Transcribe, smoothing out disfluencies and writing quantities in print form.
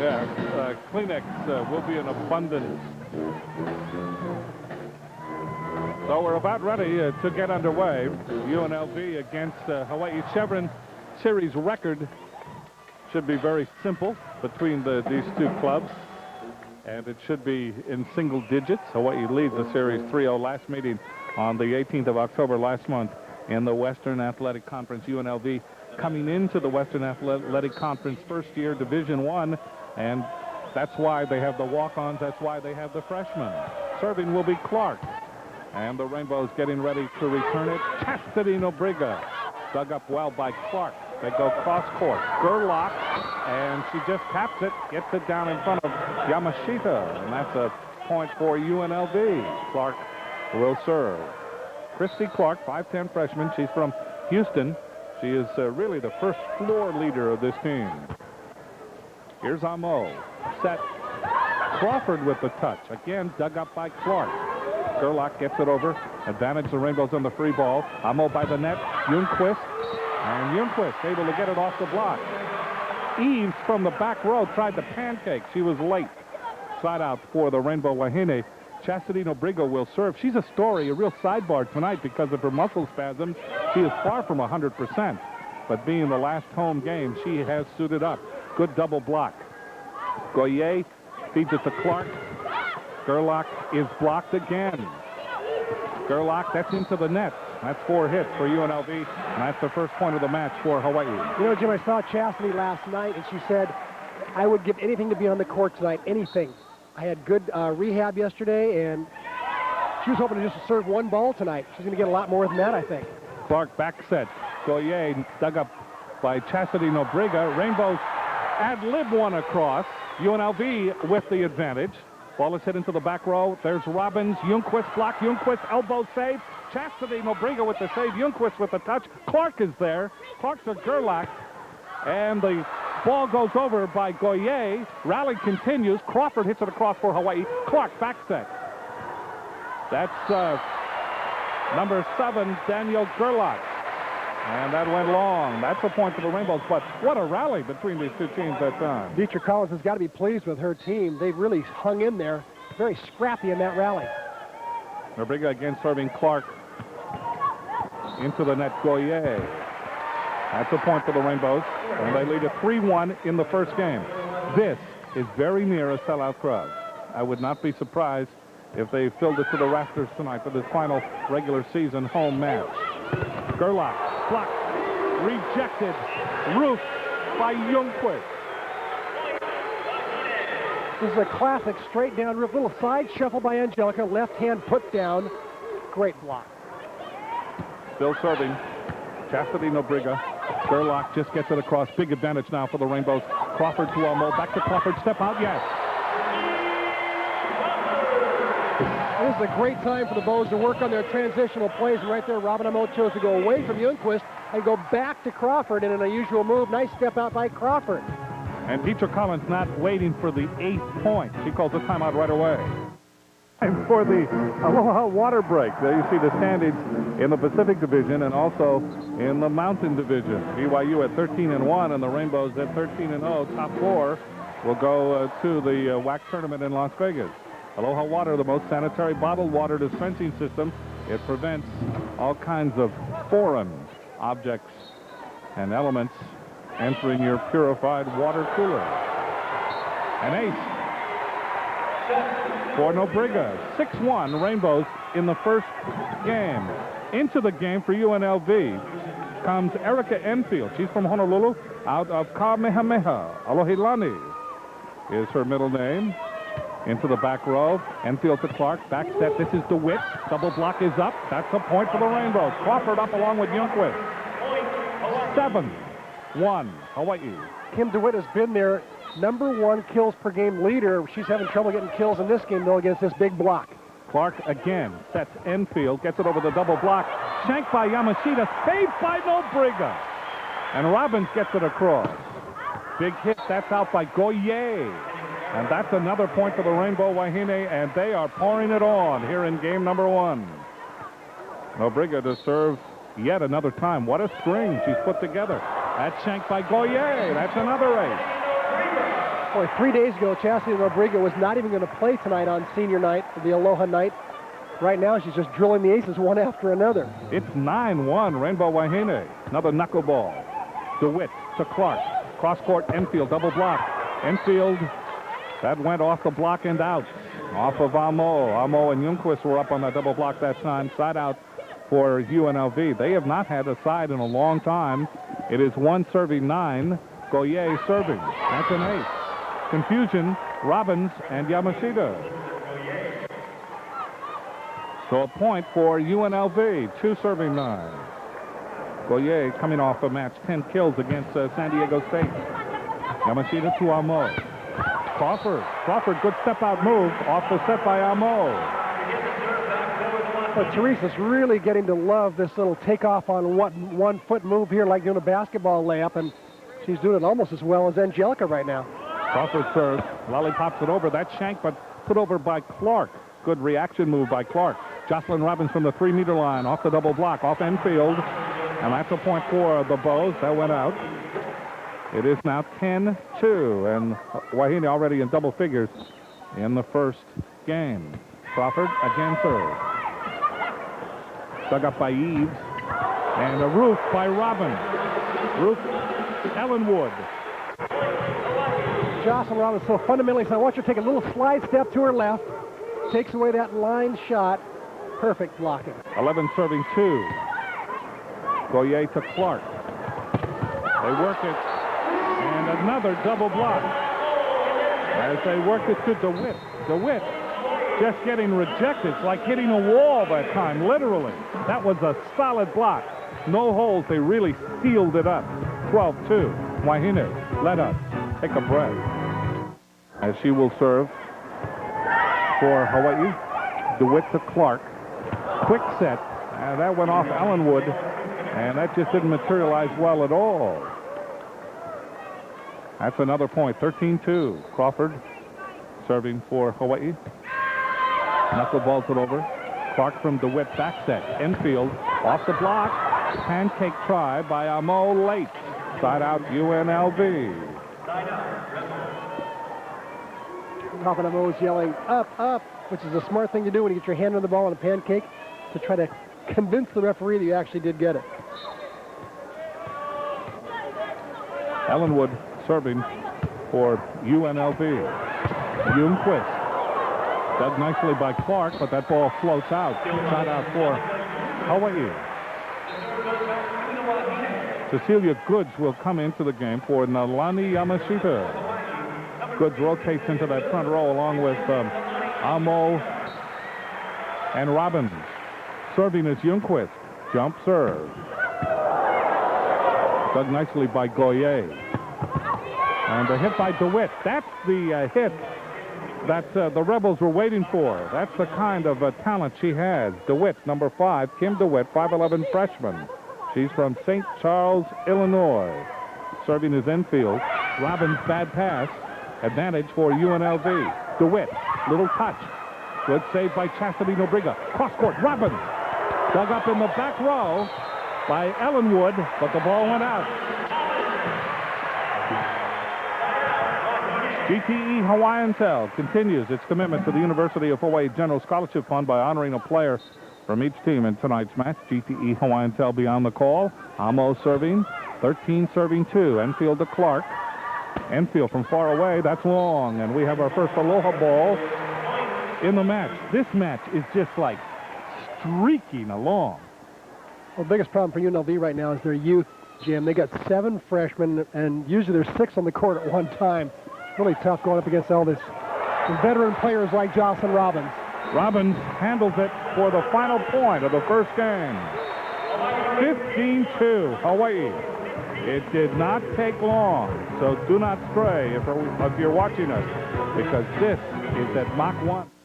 Yeah, Kleenex will be in abundance. So we're about ready to get underway. UNLV against Hawaii. Chevron Series record should be very simple between these two clubs. And it should be in single digits. Hawaii leads the series 3-0. Last meeting on the 18th of October last month in the Western Athletic Conference. UNLV coming into the Western Athletic Conference first year Division I, and that's why they have the walk-ons. That's why they have the freshmen. Serving will be Clark. And the Rainbows getting ready to return it. Chastity Nobriga. Dug up well by Clark. They go cross-court. Gerlach, and she just taps it, gets it down in front of Yamashita, and that's a point for UNLV. Clark will serve. Christy Clark, 5'10" freshman. She's from Houston. She is really the first floor leader of this team. Here's Amo. Set. Crawford with the touch. Again, dug up by Clark. Gerlach gets it over. Advantage the Rainbows on the free ball. Amo by the net. Ljungquist. And Ljungquist able to get it off the block. Eves from the back row tried the pancake. She was late. Side out for the Rainbow Wahine. Chastity Nobriga will serve. She's a story, a real sidebar tonight because of her muscle spasms. She is far from 100%. But being the last home game, she has suited up. Good double block. Goyer feeds it to Clark. Gerlach is blocked again. Gerlach, that's into the net. That's 4 hits for UNLV, and that's the first point of the match for Hawaii. You know, Jim, I saw Chastity last night, and she said, I would give anything to be on the court tonight, anything. I had good rehab yesterday, and she was hoping to just serve one ball tonight. She's going to get a lot more than that, I think. Clark back set. Goyer dug up by Chastity Nobriga. Rainbows ad-lib one across. UNLV with the advantage. Ball is hit into the back row. There's Robyn's. Ljungquist block. Ljungquist elbow save. Chastity Nobriga with the save. Ljungquist with the touch. Clark is there. Clark's a Gerlach. And the ball goes over by Goyer. Rally continues. Crawford hits it across for Hawaii. Clark back set. That's number 7, Daniel Gerlach. And that went long. That's a point for the Rainbows. But what a rally between these two teams that time. Dietrich Collins has got to be pleased with her team. They've really hung in there. Very scrappy in that rally. Nobriga again serving Clark into the net. Goyer. That's a point for the Rainbows. And they lead it 3-1 in the first game. This is very near a sellout crowd. I would not be surprised if they filled it to the rafters tonight for this final regular season home match. Gerlach, blocked, rejected, roofed by Ljungquist. This is a classic straight down roof, little side shuffle by Angelica, left hand put down, great block. Still serving, Chastity Nobriga. Gerlach just gets it across, big advantage now for the Rainbows. Crawford to Amo, back to Crawford, step out, yes. This is a great time for the Bows to work on their transitional plays. And right there, Robyn Amo chose to go away from Ljungquist and go back to Crawford in an unusual move. Nice step out by Crawford. And Dietrich Collins not waiting for the 8th point. She calls a timeout right away. And for the Aloha water break, there you see the standings in the Pacific Division and also in the Mountain Division. BYU at 13-1 and the Rainbows at 13-0. Top 4 will go to the WAC tournament in Las Vegas. Aloha Water, the most sanitary bottled water dispensing system. It prevents all kinds of foreign objects and elements entering your purified water cooler. An ace for Nobriga. 6-1 Rainbows in the first game. Into the game for UNLV comes Erica Enfield. She's from Honolulu, out of Kamehameha. Alohilani is her middle name. Into the back row. Enfield to Clark. Back step. This is DeWitt. Double block is up. That's a point for the Rainbows. Crawford up along with Ljungquist. 7-1 Hawaii. Kim DeWitt has been their #1 kills per game leader. She's having trouble getting kills in this game, though, against this big block. Clark again sets Enfield. Gets it over the double block. Shanked by Yamashita. Saved by Nobriga. And Robyn gets it across. Big hit. That's out by Goyer. And that's another point for the Rainbow Wahine, and they are pouring it on here in game number 1. Nobriga to serve yet another time. What a string she's put together. That's shanked by Goyer. That's another ace. Boy, 3 days ago, Chastity Nobriga was not even going to play tonight on senior night, the Aloha night. Right now, she's just drilling the aces one after another. It's 9-1, Rainbow Wahine. Another knuckleball. DeWitt to Clark. Cross-court, Enfield, double block. Enfield, that went off the block and out. Off of Amo. Amo and Ljungquist were up on that double block that time. Side out for UNLV. They have not had a side in a long time. It is 1 serving 9. Goyer serving. That's an ace. Confusion, Robbins and Yamashita. So a point for UNLV, 2 serving 9. Goyer coming off a match 10 kills against San Diego State. Yamashita to Amo. Crawford, good step-out move, off the set by Amo. But Therese is really getting to love this little takeoff on one-foot move here, like doing a basketball layup, and she's doing it almost as well as Angelica right now. Crawford serves, lollipops it over, that's shanked, but put over by Clark. Good reaction move by Clark. Joselyn Robbins from the 3-meter line, off the double block, off Enfield, and that's a point for the Bows. That went out. It is now 10-2, and Wahine already in double figures in the first game. Crawford again serves. Dug up by Eves, and a roof by Robyn. Roof, Ellenwood. Joselyn Robbins so fundamentally, so I want you to take a little slide step to her left, takes away that line shot. Perfect blocking. 11 serving 2. Goyer to Clark. They work it. And another double block. As they work it to DeWitt. DeWitt just getting rejected. It's like hitting a wall that time, literally. That was a solid block. No holes. They really sealed it up. 12-2. Wahine, let us take a breath. As she will serve for Hawaii. DeWitt to Clark. Quick set. And that went off Ellenwood. And that just didn't materialize well at all. That's another point, 13-2. Crawford serving for Hawaii. Knuckleballs it over. Clark from DeWitt, back set. Enfield off the block. Pancake try by Amo late. Side out UNLV. Talking to Mo's yelling, up, up, which is a smart thing to do when you get your hand on the ball on a pancake, to try to convince the referee that you actually did get it. Ellenwood serving for UNLV. Ljungquist. Dug nicely by Clark, but that ball floats out. Shot out for Hawaii. Cecelia Goods will come into the game for Nalani Yamashita. Goods rotates into that front row along with Amo and Robbins. Serving is Ljungquist. Jump serve. Dug nicely by Goyer. And a hit by DeWitt. That's the hit that the Rebels were waiting for. That's the kind of talent she has. DeWitt, number 5, Kim DeWitt, 5'11" freshman. She's from St. Charles, Illinois. Serving is Enfield. Robbins, bad pass. Advantage for UNLV. DeWitt, little touch. Good save by Chastity Nobriga. Cross court, Robbins. Dug up in the back row by Ellenwood, but the ball went out. GTE Hawaiian Tel continues its commitment to the University of Hawaii General Scholarship Fund by honoring a player from each team in tonight's match. GTE Hawaiian Tel beyond the call. Amo serving, 13 serving 2. Enfield to Clark. Enfield from far away, that's long, and we have our first Aloha ball in the match. This match is just like streaking along. Well, the biggest problem for UNLV right now is their youth, Jim. They got 7 freshmen, and usually there's 6 on the court at one time. Really tough going up against all this veteran players like Joselyn Robbins. Robbins handles it for the final point of the first game. 15-2, Hawaii. It did not take long, so do not stray if you're watching us, because this is at Mach 1.